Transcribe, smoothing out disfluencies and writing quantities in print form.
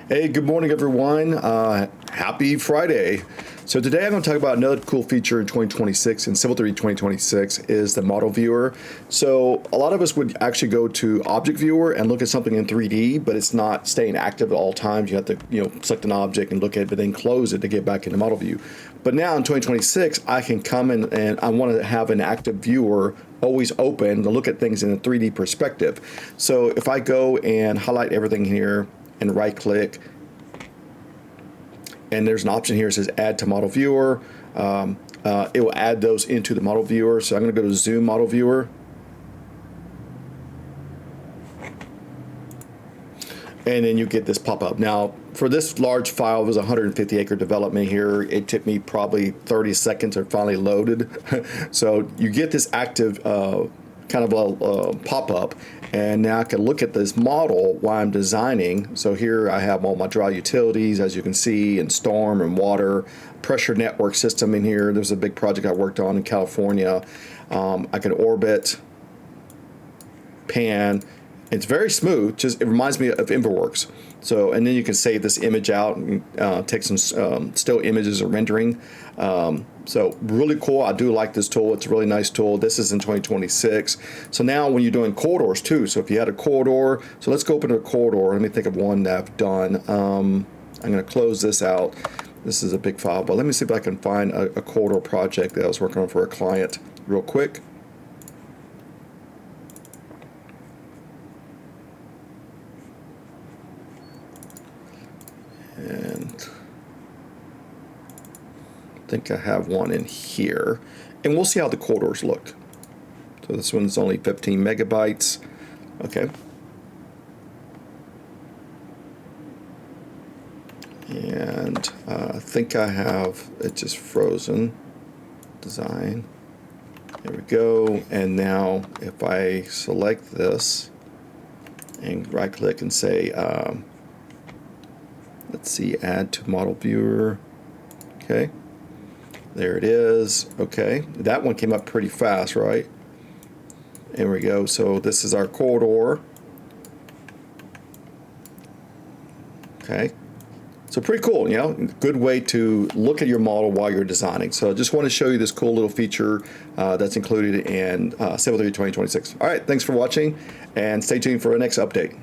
Hey, good morning, everyone. Happy Friday. So today I'm going to talk about another cool feature in 2026 in Civil 3D 2026 is the model viewer. So a lot of us would actually go to Object Viewer and look at something in 3D, but it's not staying active at all times. You have to, select an object and look at it, but then close it to get back into model view. But now in 2026, I can come in and I want to have an active viewer always open to look at things in a 3D perspective. So if I go and highlight everything here and right click, and there's an option here that says add to model viewer. It will add those into the model viewer. So I'm going to go to zoom model viewer. And then you get this pop up. Now, for this large file, it was a 150 acre development here. It took me probably 30 seconds to finally loaded. So you get this active kind of a pop-up, and now I can look at this model while I'm designing. So here I have all my dry utilities, as you can see, and storm and water, pressure network system in here. There's a big project I worked on in California. I can orbit, pan. It's very smooth. Just it reminds me of InverWorks. So, and then you can save this image out and take some still images or rendering. So really cool. I do like this tool. It's a really nice tool. This is in 2026. So now when you're doing corridors too, so if you had a corridor, so let's go open a corridor. Let me think of one that I've done. I'm going to close this out. This is a big file, but let me see if I can find a corridor project that I was working on for a client real quick. And I think I have one in here, and we'll see how the corridors look. So this one's only 15 megabytes. Okay. And I think I have it just frozen. Design. There we go. And now if I select this and right click and say, let's see, add to model viewer. Okay. There it is. Okay, that one came up pretty fast, right? There we go. So this is our corridor. Okay, so pretty cool, good way to look at your model while you're designing. So I just want to show you this cool little feature that's included in Civil 3D 2026. All right, thanks for watching, and stay tuned for our next update.